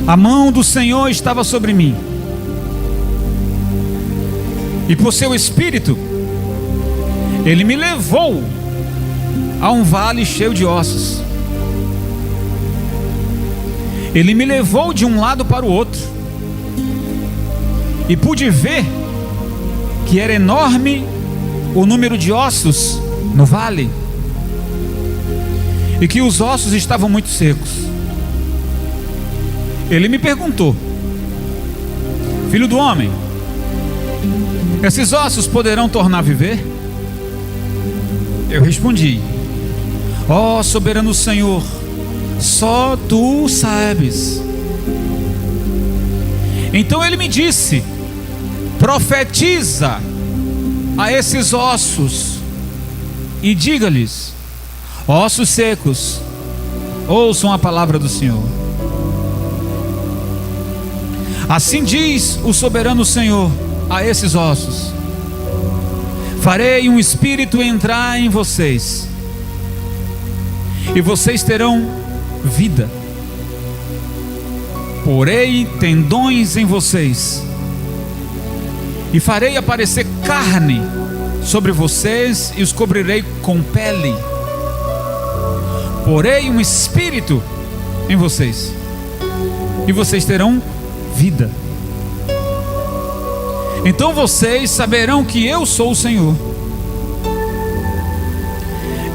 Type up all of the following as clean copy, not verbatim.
A mão do Senhor estava sobre mim, e por seu Espírito Ele me levou a um vale cheio de ossos. Ele me levou de um lado para o outro, e pude ver que era enorme o número de ossos no vale, e que os ossos estavam muito secos. Ele me perguntou: filho do homem, esses ossos poderão tornar a viver? Eu respondi: ó soberano Senhor, só tu sabes. Então ele me disse: profetiza a esses ossos e diga-lhes: ossos secos, ouçam a palavra do Senhor. Assim diz o soberano Senhor a esses ossos: farei um espírito entrar em vocês, e vocês terão vida. Porei tendões em vocês, e farei aparecer carne sobre vocês, e os cobrirei com pele. Porei um espírito em vocês, e vocês terão vida. Então vocês saberão que eu sou o Senhor.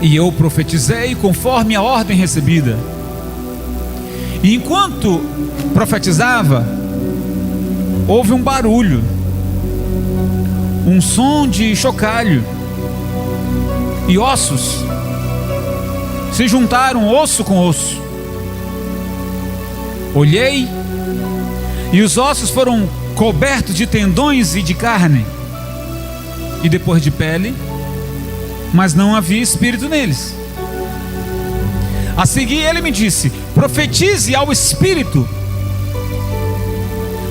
E eu profetizei conforme a ordem recebida. E enquanto profetizava, houve um barulho, um som de chocalho, e ossos se juntaram, osso com osso. Olhei, e os ossos foram cobertos de tendões e de carne, e depois de pele, mas não havia espírito neles. A seguir ele me disse: profetize ao espírito,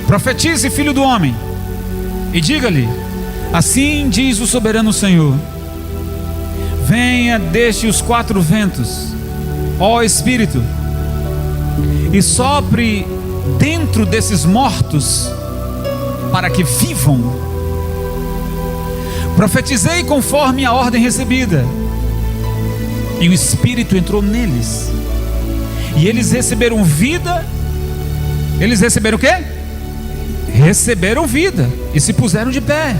profetize, filho do homem, e diga-lhe: assim diz o soberano Senhor, venha desde os quatro ventos, ó espírito, e sopre dentro desses mortos, para que vivam. Profetizei conforme a ordem recebida, e o Espírito entrou neles, e eles receberam vida. Eles receberam o quê? Receberam vida, e se puseram de pé.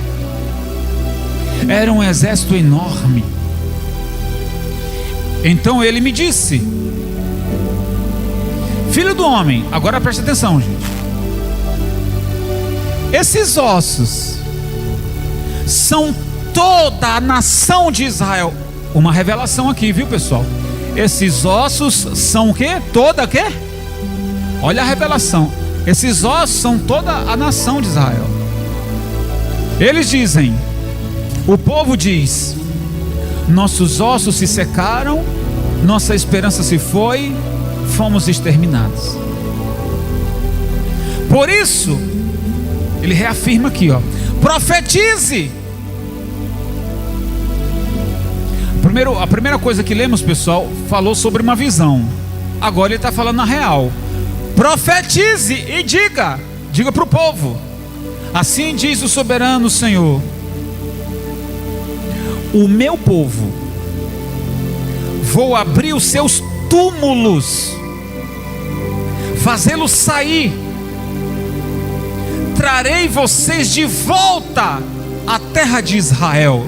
Era um exército enorme. Então ele me disse: filho do homem, agora preste atenção, gente. Esses ossos são toda a nação de Israel. Uma revelação aqui, viu, pessoal? Esses ossos são o quê? Toda o quê? Olha a revelação. Esses ossos são toda a nação de Israel. Eles dizem, o povo diz: nossos ossos se secaram, nossa esperança se foi, fomos exterminados. Por isso ele reafirma aqui, ó: profetize. A primeira coisa que lemos, pessoal, falou sobre uma visão. Agora ele está falando na real. Profetize e diga para o povo: assim diz o soberano Senhor, o meu povo, vou abrir os seus túmulos, fazê-los sair, trarei vocês de volta à terra de Israel.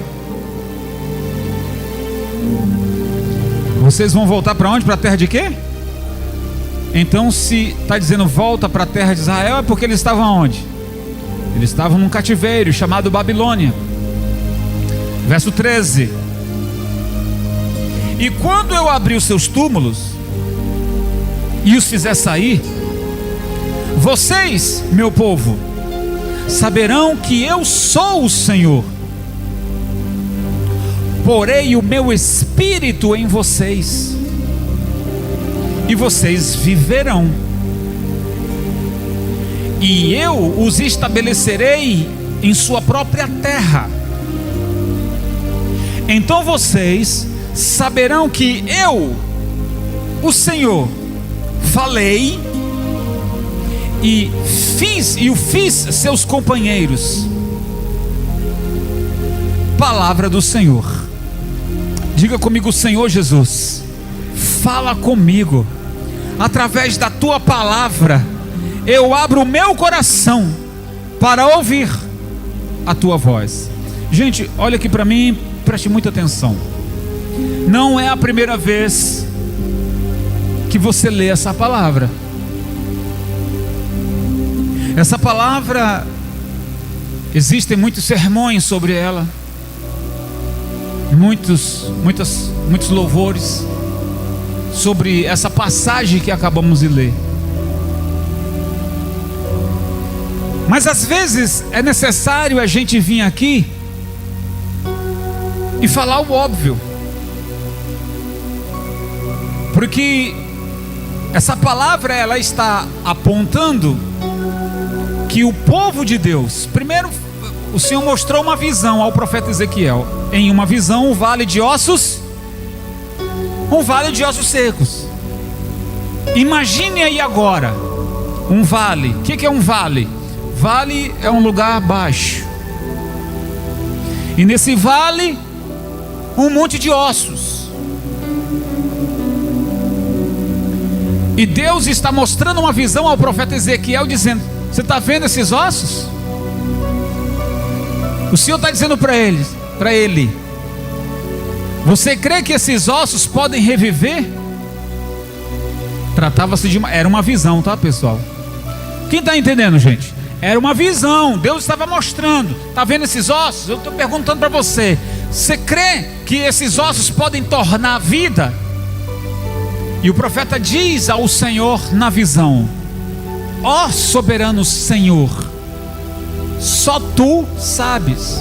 Vocês vão voltar para onde? Para a terra de quê? Então, se está dizendo volta para a terra de Israel, é porque eles estavam onde? Eles estavam num cativeiro chamado Babilônia. Verso 13: e quando eu abrir os seus túmulos e os fizer sair, vocês, meu povo, saberão que eu sou o Senhor. Porei o meu espírito em vocês, e vocês viverão, e eu os estabelecerei em sua própria terra. Então vocês saberão que eu, o Senhor, falei, e o fiz seus companheiros. Palavra do Senhor. Diga comigo: Senhor Jesus, fala comigo. Através da tua palavra, eu abro o meu coração para ouvir a tua voz. Gente, olha aqui para mim, preste muita atenção. Não é a primeira vez que você lê essa palavra. Essa palavra, existem muitos sermões sobre ela, muitos louvores sobre essa passagem que acabamos de ler. Mas às vezes é necessário a gente vir aqui e falar o óbvio, porque essa palavra ela está apontando que o povo de Deus, primeiro o Senhor mostrou uma visão ao profeta Ezequiel. Em uma visão, um vale de ossos secos. Imagine aí agora um vale. O que é um vale? Vale é um lugar baixo, e nesse vale um monte de ossos. E Deus está mostrando uma visão ao profeta Ezequiel, dizendo: você está vendo esses ossos? O Senhor está dizendo para ele: você crê que esses ossos podem reviver? Tratava-se de era uma visão, tá, pessoal? Quem está entendendo, gente? Era uma visão, Deus estava mostrando. Está vendo esses ossos? Eu estou perguntando para você: você crê que esses ossos podem tornar vida? E o profeta diz ao Senhor na visão: ó soberano Senhor, só tu sabes.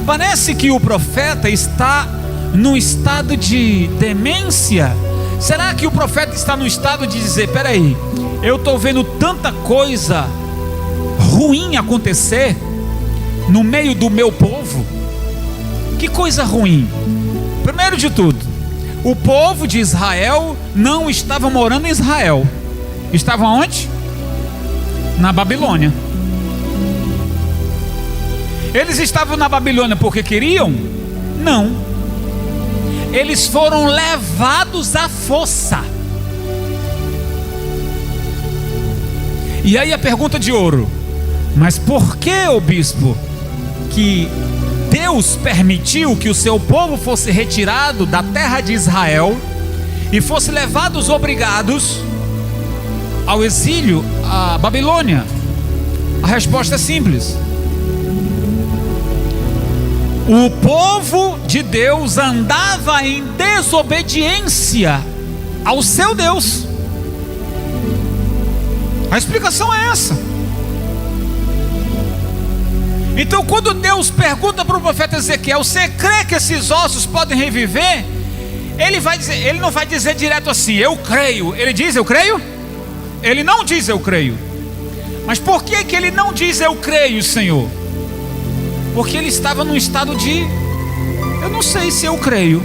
Parece que o profeta está num estado de demência. Será que o profeta está no estado de dizer: peraí, eu estou vendo tanta coisa ruim acontecer no meio do meu povo? Que coisa ruim? Primeiro de tudo, o povo de Israel não estava morando em Israel. Estavam onde? Na Babilônia. Eles estavam na Babilônia porque queriam? Não. Eles foram levados à força. E aí a pergunta de ouro: mas por que, ô bispo, que Deus permitiu que o seu povo fosse retirado da terra de Israel e fosse levados obrigados ao exílio à Babilônia? A resposta é simples: o povo de Deus andava em desobediência ao seu Deus. A explicação é essa. Então, quando Deus pergunta para o profeta Ezequiel: você crê que esses ossos podem reviver? Ele não vai dizer direto assim: eu creio. Ele diz: eu creio? Ele não diz: eu creio. Mas por que ele não diz: eu creio, Senhor? Porque ele estava num estado de: eu não sei se eu creio.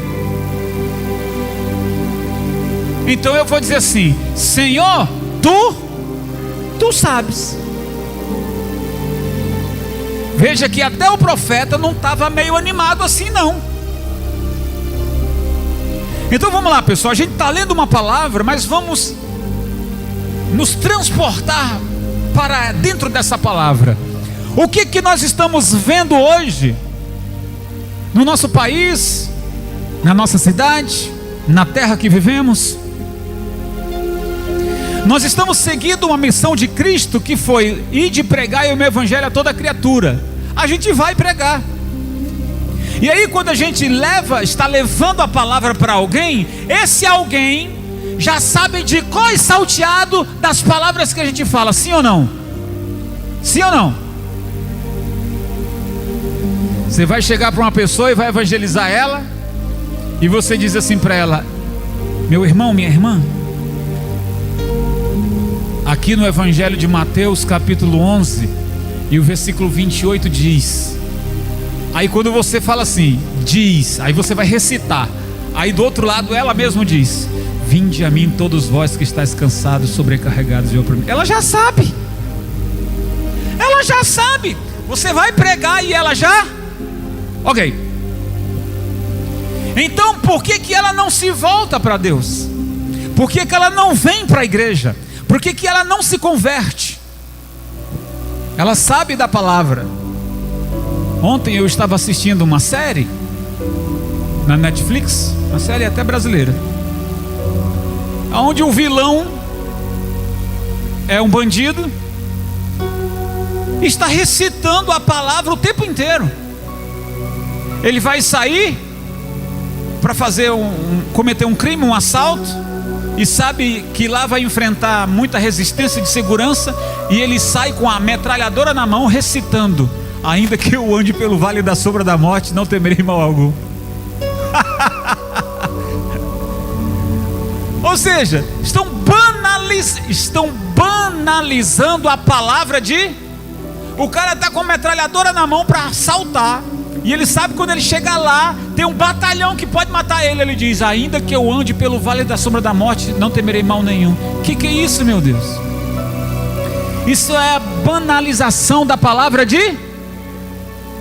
Então eu vou dizer assim: Senhor, tu sabes. Veja que até o profeta não estava meio animado assim, não. Então vamos lá, pessoal. A gente está lendo uma palavra, mas vamos nos transportar para dentro dessa palavra. O que nós estamos vendo hoje no nosso país, na nossa cidade, na terra que vivemos? Nós estamos seguindo uma missão de Cristo, que foi ir de pregar o meu evangelho a toda criatura. A gente vai pregar. E aí, quando a gente está levando a palavra para alguém, esse alguém já sabe de cor e salteado das palavras que a gente fala. Sim ou não? Sim ou não? Você vai chegar para uma pessoa e vai evangelizar ela, e você diz assim para ela: meu irmão, minha irmã, aqui no Evangelho de Mateus capítulo 11 e o versículo 28 diz. Aí quando você fala assim, diz, aí você vai recitar. Aí do outro lado ela mesma diz: vinde a mim todos vós que estáis cansados, sobrecarregados e oprimidos. Ela já sabe. Ela já sabe. Você vai pregar e ela já... Ok. Então por que ela não se volta para Deus? Por que ela não vem para a igreja? Por que ela não se converte? Ela sabe da palavra. Ontem eu estava assistindo uma série na Netflix, uma série até brasileira, onde o vilão é um bandido, está recitando a palavra o tempo inteiro. Ele vai sair para fazer cometer um crime, um assalto, e sabe que lá vai enfrentar muita resistência de segurança, e ele sai com a metralhadora na mão recitando: ainda que eu ande pelo vale da sombra da morte, não temerei mal algum. Ou seja, estão banalizando a palavra de... O cara está com a metralhadora na mão para assaltar, e ele sabe que quando ele chegar lá, tem um batalhão que pode matar ele. Ele diz: ainda que eu ande pelo vale da sombra da morte, não temerei mal nenhum. Que é isso, meu Deus? Isso é a banalização da palavra de...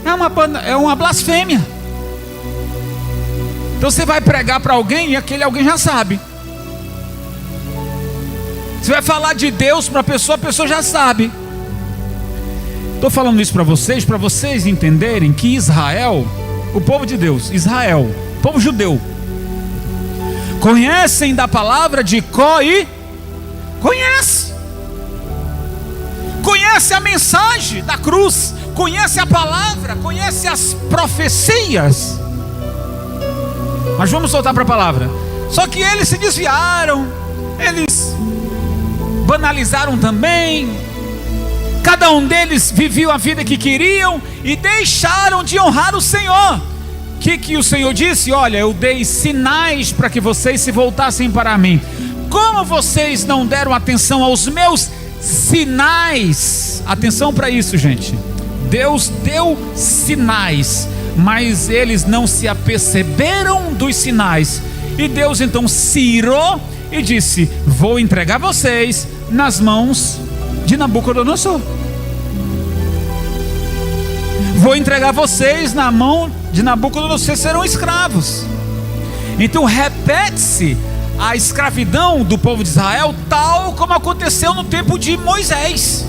É uma blasfêmia. Então você vai pregar para alguém e aquele alguém já sabe. Você vai falar de Deus para a pessoa já sabe. Estou falando isso para vocês entenderem que Israel, o povo de Deus, Israel, o povo judeu, conhecem da palavra de có e conhece a mensagem da cruz, conhece a palavra, conhece as profecias. Mas vamos voltar para a palavra. Só que eles se desviaram, eles banalizaram também. Cada um deles viveu a vida que queriam e deixaram de honrar o Senhor. O que o Senhor disse? Olha, eu dei sinais para que vocês se voltassem para mim. Como vocês não deram atenção aos meus sinais? Atenção para isso, gente. Deus deu sinais, mas eles não se aperceberam dos sinais. E Deus então se irou e disse: vou entregar vocês nas mãos de Nabucodonosor. Vou entregar vocês na mão de Nabucodonosor, vocês serão escravos. Então repete-se a escravidão do povo de Israel, tal como aconteceu no tempo de Moisés.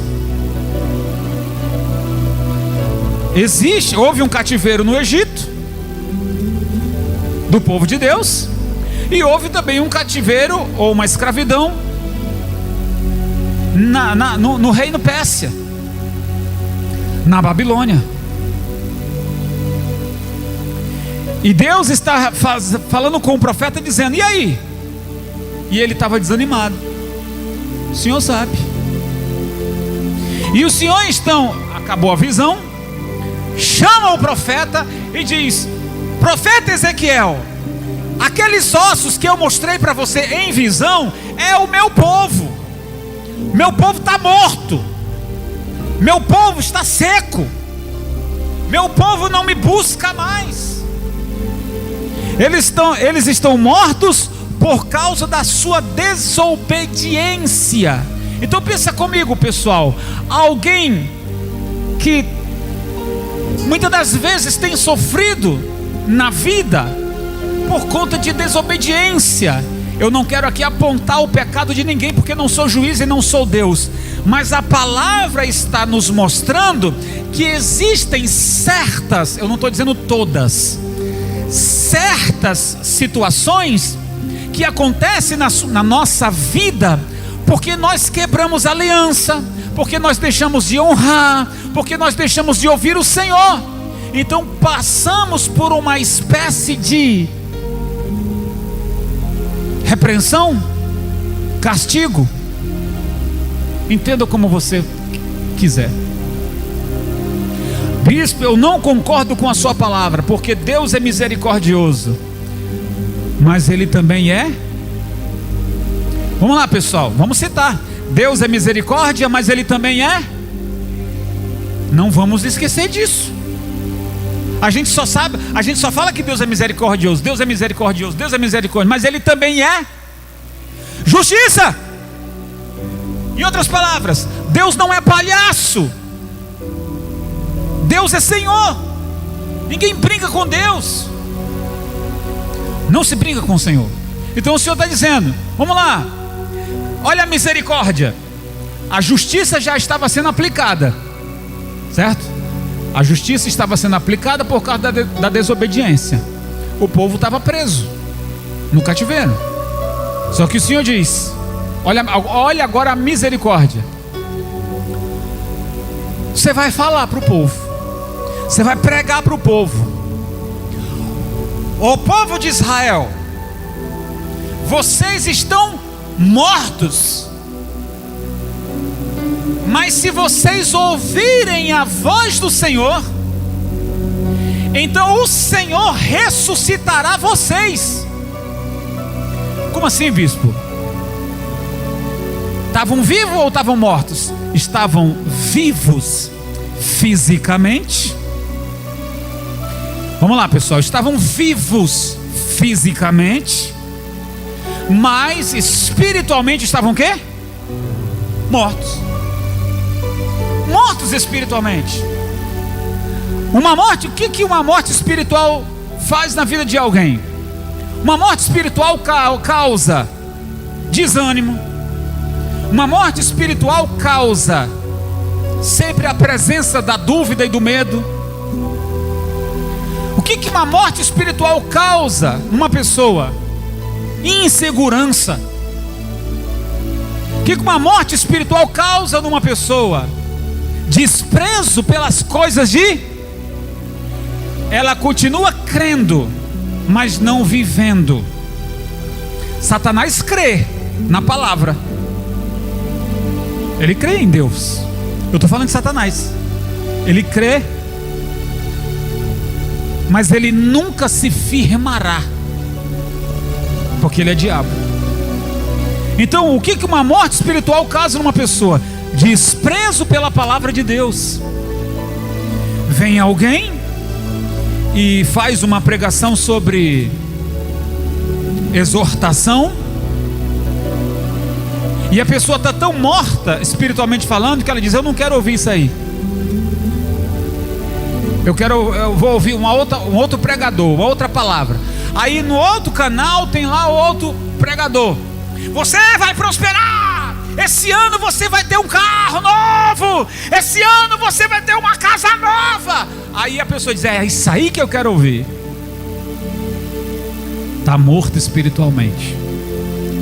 Houve um cativeiro no Egito do povo de Deus, e houve também um cativeiro ou uma escravidão no reino Pérsia, na Babilônia. E Deus está falando com o profeta dizendo: e aí? E ele estava desanimado. O Senhor sabe. E o Senhor então acabou a visão, chama o profeta e diz: profeta Ezequiel, aqueles ossos que eu mostrei para você em visão é o meu povo. Meu povo está morto, meu povo está seco, meu povo não me busca mais. Eles estão mortos por causa da sua desobediência. Então pensa comigo, pessoal. Alguém que muitas das vezes tem sofrido na vida por conta de desobediência. Eu não quero aqui apontar o pecado de ninguém, porque não sou juiz e não sou Deus, mas a palavra está nos mostrando que existem certas, eu não estou dizendo todas, certas situações que acontecem na nossa vida, porque nós quebramos a aliança, porque nós deixamos de honrar, porque nós deixamos de ouvir o Senhor. Então passamos por uma espécie de repreensão, castigo, entenda como você quiser. Bispo, eu não concordo com a sua palavra, porque Deus é misericordioso, mas Ele também é... Vamos lá, pessoal, vamos citar. Deus é misericórdia, mas Ele também é... Não vamos esquecer disso. A gente só fala que Deus é misericordioso, Deus é misericordioso, Deus é misericordioso, mas Ele também é justiça. Em outras palavras, Deus não é palhaço. Deus é Senhor. Ninguém brinca com Deus. Não se brinca com o Senhor. Então o Senhor está dizendo, vamos lá, olha a misericórdia. A justiça já estava sendo aplicada, certo? A justiça estava sendo aplicada por causa da desobediência. O povo estava preso no cativeiro. Só que o Senhor diz, olha agora a misericórdia. Você vai falar para o povo, você vai pregar para o povo. O povo de Israel, vocês estão mortos, mas se vocês ouvirem a voz do Senhor, então o Senhor ressuscitará vocês. Como assim, bispo? Estavam vivos ou estavam mortos? Estavam vivos fisicamente. Vamos lá, pessoal, estavam vivos fisicamente, mas espiritualmente estavam o quê? Mortos. Mortos espiritualmente. Uma morte, o que uma morte espiritual faz na vida de alguém? Uma morte espiritual causa desânimo. Uma morte espiritual causa sempre a presença da dúvida e do medo. O que uma morte espiritual causa numa pessoa? Insegurança. O que uma morte espiritual causa numa pessoa? Desprezo pelas coisas de... Ela continua crendo, mas não vivendo. Satanás crê na palavra. Ele crê em Deus. Eu estou falando de Satanás. Ele crê, mas ele nunca se firmará, porque ele é diabo. Então o que uma morte espiritual causa numa pessoa? Desprezo pela palavra de Deus. Vem alguém e faz uma pregação sobre exortação, e a pessoa está tão morta espiritualmente falando que ela diz, eu não quero ouvir isso aí. Eu vou ouvir um outro pregador, uma outra palavra. Aí no outro canal tem lá o outro pregador. Você vai prosperar. Esse ano você vai ter um carro novo. Esse ano você vai ter uma casa nova. Aí a pessoa diz, é isso aí que eu quero ouvir. Está morto espiritualmente.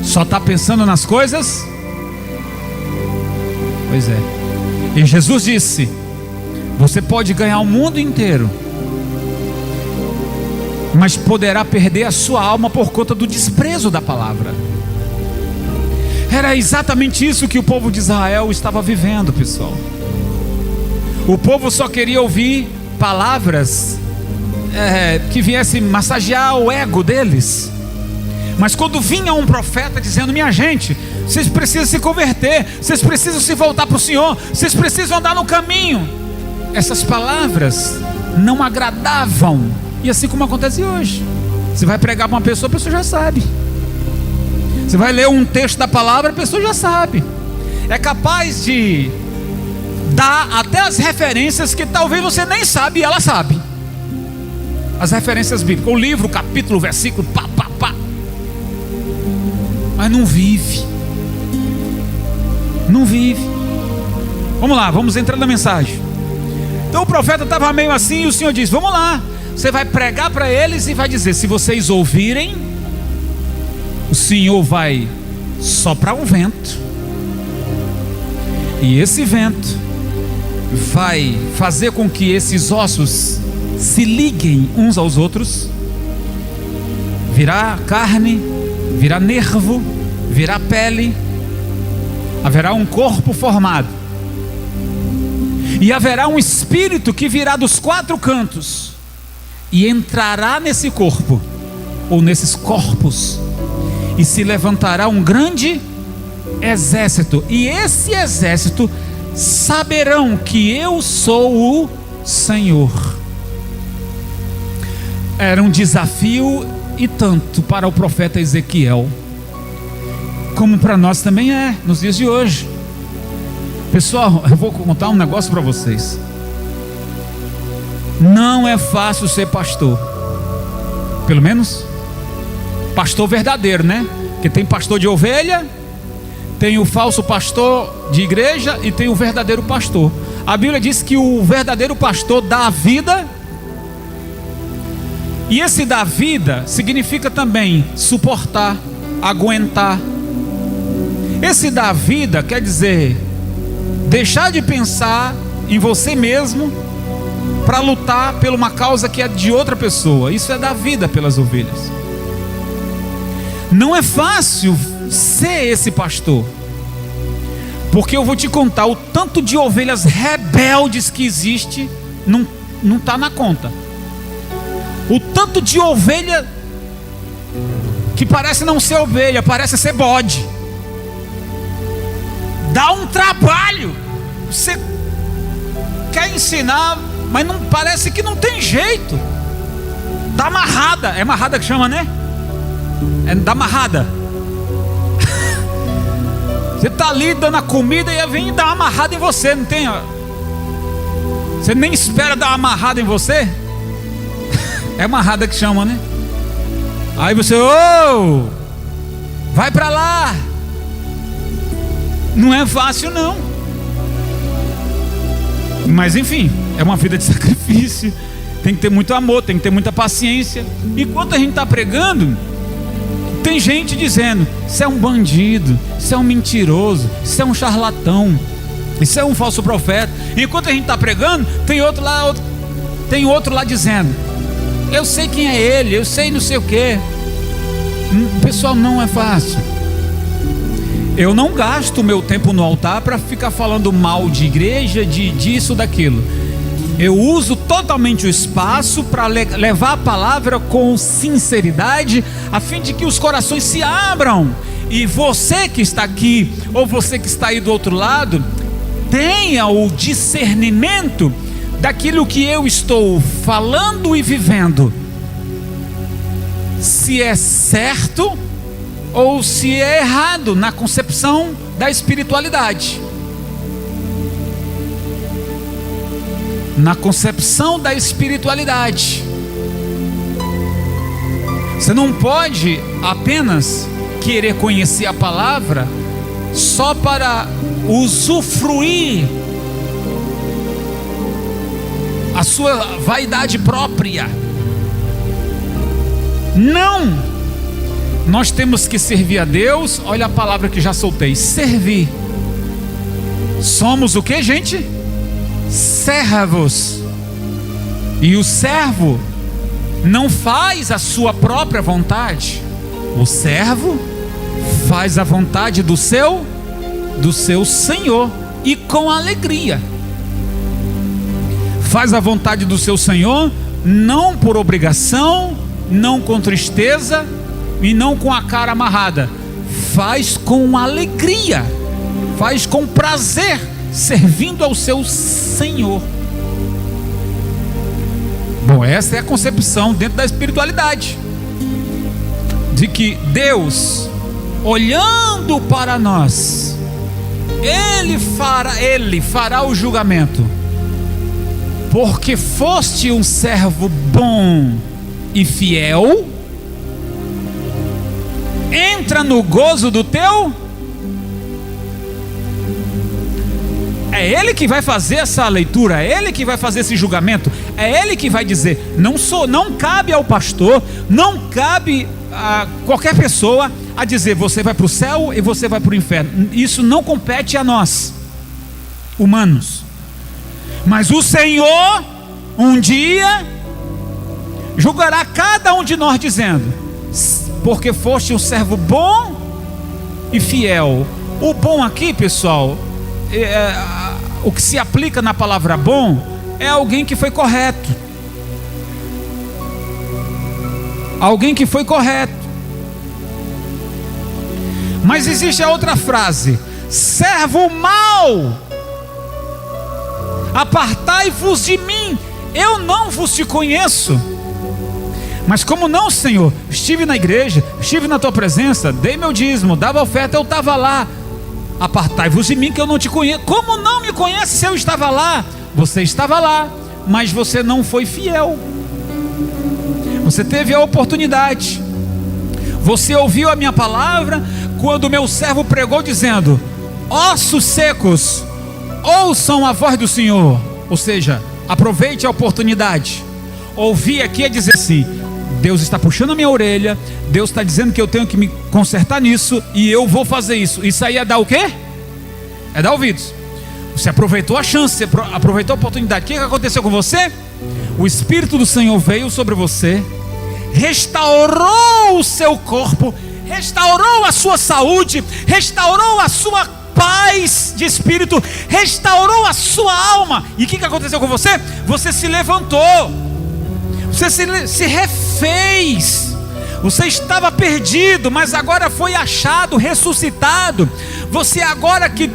Só está pensando nas coisas. Pois é. E Jesus disse, você pode ganhar o mundo inteiro, mas poderá perder a sua alma por conta do desprezo da palavra. Era exatamente isso que o povo de Israel estava vivendo, pessoal. O povo só queria ouvir palavras que viessem massagear o ego deles. Mas quando vinha um profeta dizendo, minha gente, vocês precisam se converter, vocês precisam se voltar para o Senhor, vocês precisam andar no caminho, essas palavras não agradavam. E assim como acontece hoje, você vai pregar para uma pessoa, a pessoa já sabe. Você vai ler um texto da palavra, a pessoa já sabe. É capaz de dar até as referências que talvez você nem sabe e ela sabe. As referências bíblicas, o livro, o capítulo, o versículo, pá. Mas não vive. Não vive. Vamos lá, vamos entrar na mensagem. Então o profeta estava meio assim, e o Senhor diz, vamos lá, você vai pregar para eles e vai dizer, se vocês ouvirem, o Senhor vai soprar um vento, e esse vento vai fazer com que esses ossos se liguem uns aos outros, virá carne, virá nervo, virá pele, haverá um corpo formado, e haverá um espírito que virá dos quatro cantos e entrará nesse corpo, ou nesses corpos, e se levantará um grande exército, e esse exército saberão que eu sou o Senhor. Era um desafio e tanto para o profeta Ezequiel. como para nós também é, nos dias de hoje. Pessoal, eu vou contar um negócio para vocês. Não é fácil ser pastor. Pelo menos pastor verdadeiro, né? Porque tem pastor de ovelha, tem o falso pastor de igreja e tem o verdadeiro pastor. A Bíblia diz que o verdadeiro pastor dá a vida. E esse dar vida significa também suportar, aguentar. Esse dar vida quer dizer deixar de pensar em você mesmo para lutar por uma causa que é de outra pessoa. Isso é dar vida pelas ovelhas. Não é fácil ser esse pastor, porque eu vou te contar, o tanto de ovelhas rebeldes que existe não está na conta. O tanto de ovelha que parece não ser ovelha, parece ser bode. Dá um trabalho. Você quer ensinar, mas não parece que não tem jeito. Dá amarrada, é amarrada que chama, né? É da amarrada. Você está ali dando a comida e vem dar uma amarrada em você, não tem? Você nem espera dar uma amarrada em você. É amarrada que chama, né? Aí você, vai para lá. Não é fácil não. Mas enfim, é uma vida de sacrifício. Tem que ter muito amor, tem que ter muita paciência. Enquanto a gente está pregando, tem gente dizendo: isso é um bandido, isso é um mentiroso, isso é um charlatão, isso é um falso profeta. Enquanto a gente está pregando, tem outro lá dizendo: eu sei quem é ele, eu sei não sei o que. Pessoal, não é fácil. Eu não gasto o meu tempo no altar para ficar falando mal de igreja, disso, daquilo. Eu uso totalmente o espaço para levar a palavra com sinceridade, a fim de que os corações se abram. E você que está aqui, ou você que está aí do outro lado, tenha o discernimento daquilo que eu estou falando e vivendo, se é certo ou se é errado na concepção da espiritualidade. Na concepção da espiritualidade, você não pode apenas querer conhecer a palavra só para usufruir a sua vaidade própria. Não, nós temos que servir a Deus. Olha a palavra que já soltei: servir. Somos o que, gente? Servos. E o servo não faz a sua própria vontade. O servo faz a vontade do seu Senhor, e com alegria. Faz a vontade do seu Senhor, não por obrigação, não com tristeza e não com a cara amarrada. Faz com alegria, faz com prazer, servindo ao seu Senhor. Bom, essa é a concepção dentro da espiritualidade, de que Deus, olhando para nós, Ele fará o julgamento, porque foste um servo bom e fiel. Entra no gozo do teu. É Ele que vai fazer essa leitura, é Ele que vai fazer esse julgamento, é Ele que vai dizer. Não cabe ao pastor, não cabe a qualquer pessoa a dizer: você vai para o céu e você vai para o inferno. Isso não compete a nós, humanos. Mas o Senhor, um dia, julgará cada um de nós, dizendo: porque foste um servo bom e fiel. O bom aqui, pessoal, o que se aplica na palavra bom é alguém que foi correto. Alguém que foi correto. Mas existe a outra frase: servo mau, apartai-vos de mim, eu não vos te conheço. Mas como não, Senhor? Estive na igreja, estive na tua presença, dei meu dízimo, dava oferta, eu estava lá. Apartai-vos de mim que eu não te conheço. Como não me conhece se eu estava lá? Você estava lá, mas você não foi fiel. Você teve a oportunidade. Você ouviu a minha palavra quando o meu servo pregou dizendo: ossos secos, ouçam a voz do Senhor. Ou seja, aproveite a oportunidade. Ouvir aqui é dizer assim: Deus está puxando a minha orelha, Deus está dizendo que eu tenho que me consertar nisso, e eu vou fazer isso. Isso aí é dar o quê? É dar ouvidos. Você aproveitou a chance, você aproveitou a oportunidade. O que aconteceu com você? O Espírito do Senhor veio sobre você, restaurou o seu corpo, restaurou a sua saúde, restaurou a sua paz de espírito, restaurou a sua alma. E o que aconteceu com você? Você se levantou, você se refez. Você estava perdido, mas agora foi achado, ressuscitado. Você agora que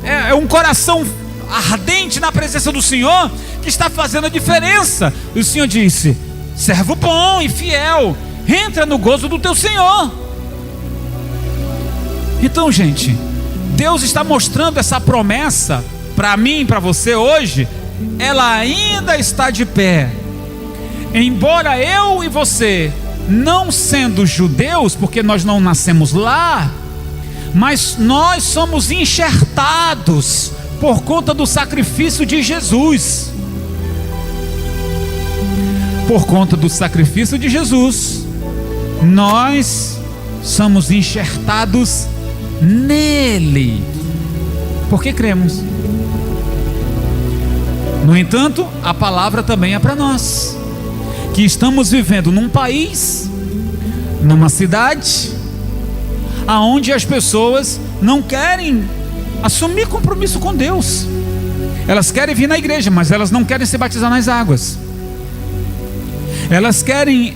é um coração ardente na presença do Senhor, que está fazendo a diferença. O Senhor disse: servo bom e fiel, entra no gozo do teu Senhor. Então, gente, Deus está mostrando essa promessa para mim e para você hoje. Ela ainda está de pé. Embora eu e você, não sendo judeus, porque nós não nascemos lá, mas nós somos enxertados por conta do sacrifício de Jesus. Por conta do sacrifício de Jesus, nós somos enxertados nele, porque cremos. No entanto, a palavra também é para nós, que estamos vivendo num país, numa cidade, aonde as pessoas não querem assumir compromisso com Deus. Elas querem vir na igreja, mas elas não querem se batizar nas águas. Elas querem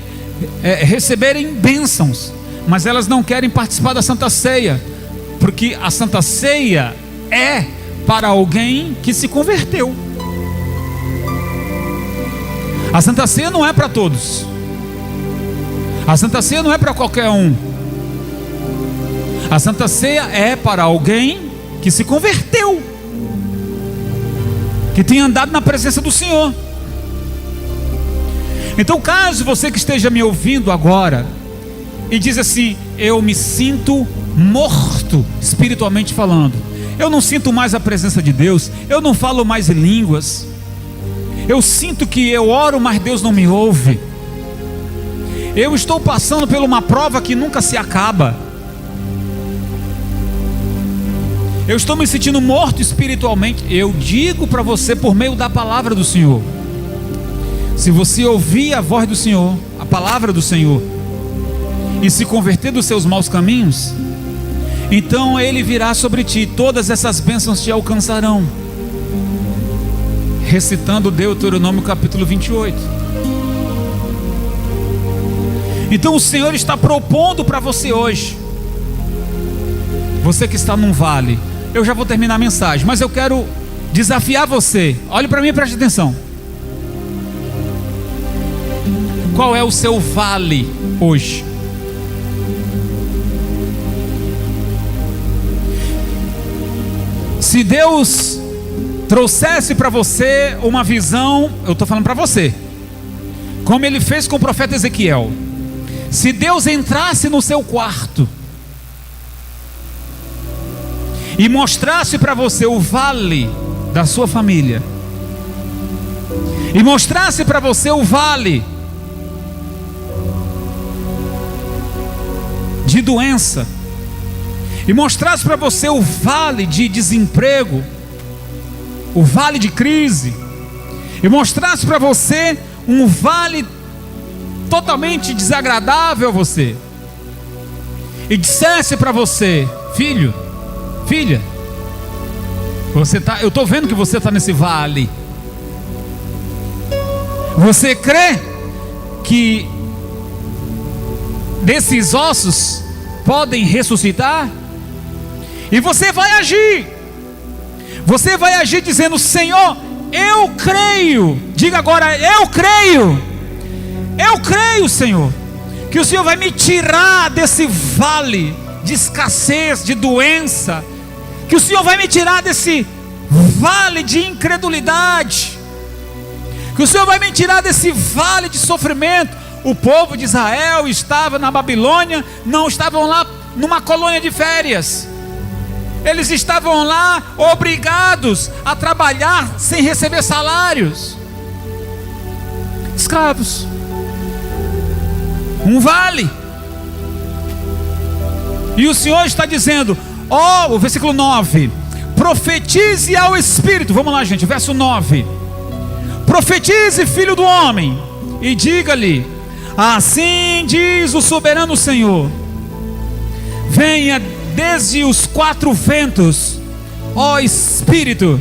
receberem bênçãos, mas elas não querem participar da Santa Ceia, porque a Santa Ceia é para alguém que se converteu. A Santa Ceia não é para todos. A Santa Ceia não é para qualquer um. A Santa Ceia é para alguém que se converteu, que tem andado na presença do Senhor. Então, caso você que esteja me ouvindo agora e diz assim: eu me sinto morto espiritualmente falando, eu não sinto mais a presença de Deus, eu não falo mais em línguas, eu sinto que eu oro, mas Deus não me ouve, eu estou passando por uma prova que nunca se acaba, eu estou me sentindo morto espiritualmente. Eu digo para você por meio da palavra do Senhor: se você ouvir a voz do Senhor, a palavra do Senhor, e se converter dos seus maus caminhos, então Ele virá sobre ti, todas essas bênçãos te alcançarão. Recitando Deuteronômio capítulo 28. Então o Senhor está propondo para você hoje, você que está num vale. Eu já vou terminar a mensagem, mas eu quero desafiar você. Olhe para mim e preste atenção. Qual é o seu vale hoje? Se Deus trouxesse para você uma visão, eu estou falando para você, como Ele fez com o profeta Ezequiel. Se Deus entrasse no seu quarto e mostrasse para você o vale da sua família, e mostrasse para você o vale de doença, e mostrasse para você o vale de desemprego, o vale de crise, e mostrasse para você um vale totalmente desagradável a você, e dissesse para você: filho, filha, eu estou vendo que você está nesse vale. Você crê que desses ossos podem ressuscitar? E você vai agir. Você vai agir dizendo: Senhor, eu creio. Diga agora: eu creio. Eu creio, Senhor, que o Senhor vai me tirar desse vale de escassez, de doença, que o Senhor vai me tirar desse vale de incredulidade, que o Senhor vai me tirar desse vale de sofrimento. O povo de Israel estava na Babilônia, não estavam lá numa colônia de férias, eles estavam lá obrigados a trabalhar sem receber salários, escravos. Um vale. E o Senhor está dizendo, o versículo 9: profetize ao Espírito. Vamos lá, gente, verso 9: profetize, filho do homem, e diga-lhe: assim diz o soberano Senhor, venha desde os quatro ventos, ó Espírito,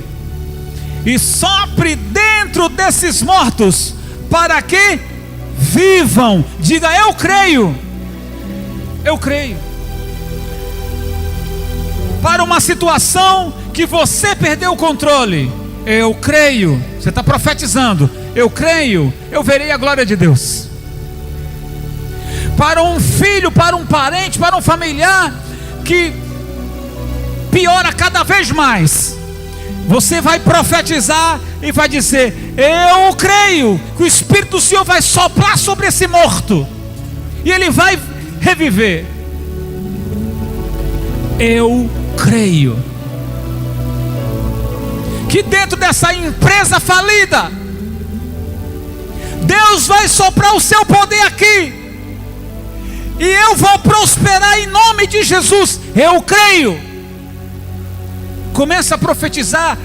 e sopre dentro desses mortos, para que vivam. Diga: eu creio. Eu creio. Para uma situação que você perdeu o controle, eu creio. Você está profetizando: eu creio, eu verei a glória de Deus. Para um filho, para um parente, para um familiar que piora cada vez mais, você vai profetizar e vai dizer: eu creio que o Espírito do Senhor vai soprar sobre esse morto e ele vai reviver. Eu creio que dentro dessa empresa falida, Deus vai soprar o seu poder aqui, e eu vou prosperar em nome de Jesus. Eu creio. Começa a profetizar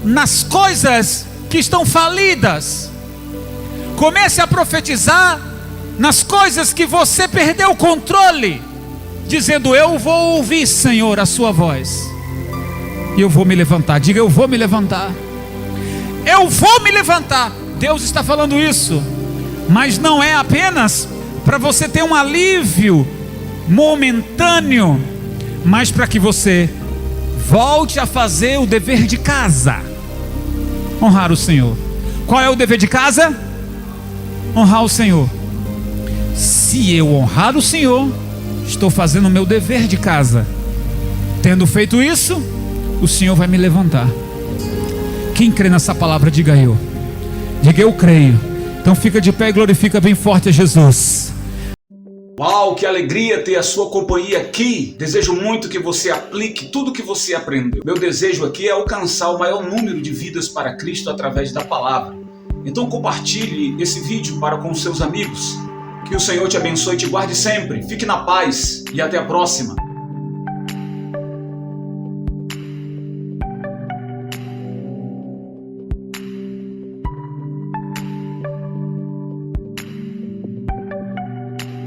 nas coisas que estão falidas. Comece a profetizar nas coisas que você perdeu o controle, dizendo: eu vou ouvir, Senhor, a sua voz, e eu vou me levantar. Diga: eu vou me levantar. Eu vou me levantar. Deus está falando isso, mas não é apenas para você ter um alívio momentâneo, mas para que você volte a fazer o dever de casa. Honrar o Senhor. Qual é o dever de casa? Honrar o Senhor. Se eu honrar o Senhor, estou fazendo o meu dever de casa. Tendo feito isso, o Senhor vai me levantar. Quem crê nessa palavra, diga eu. Diga: eu creio. Então fica de pé e glorifica bem forte a Jesus. Uau, que alegria ter a sua companhia aqui. Desejo muito que você aplique tudo que você aprendeu. Meu desejo aqui é alcançar o maior número de vidas para Cristo através da palavra. Então compartilhe esse vídeo para com seus amigos. Que o Senhor te abençoe e te guarde sempre. Fique na paz e até a próxima.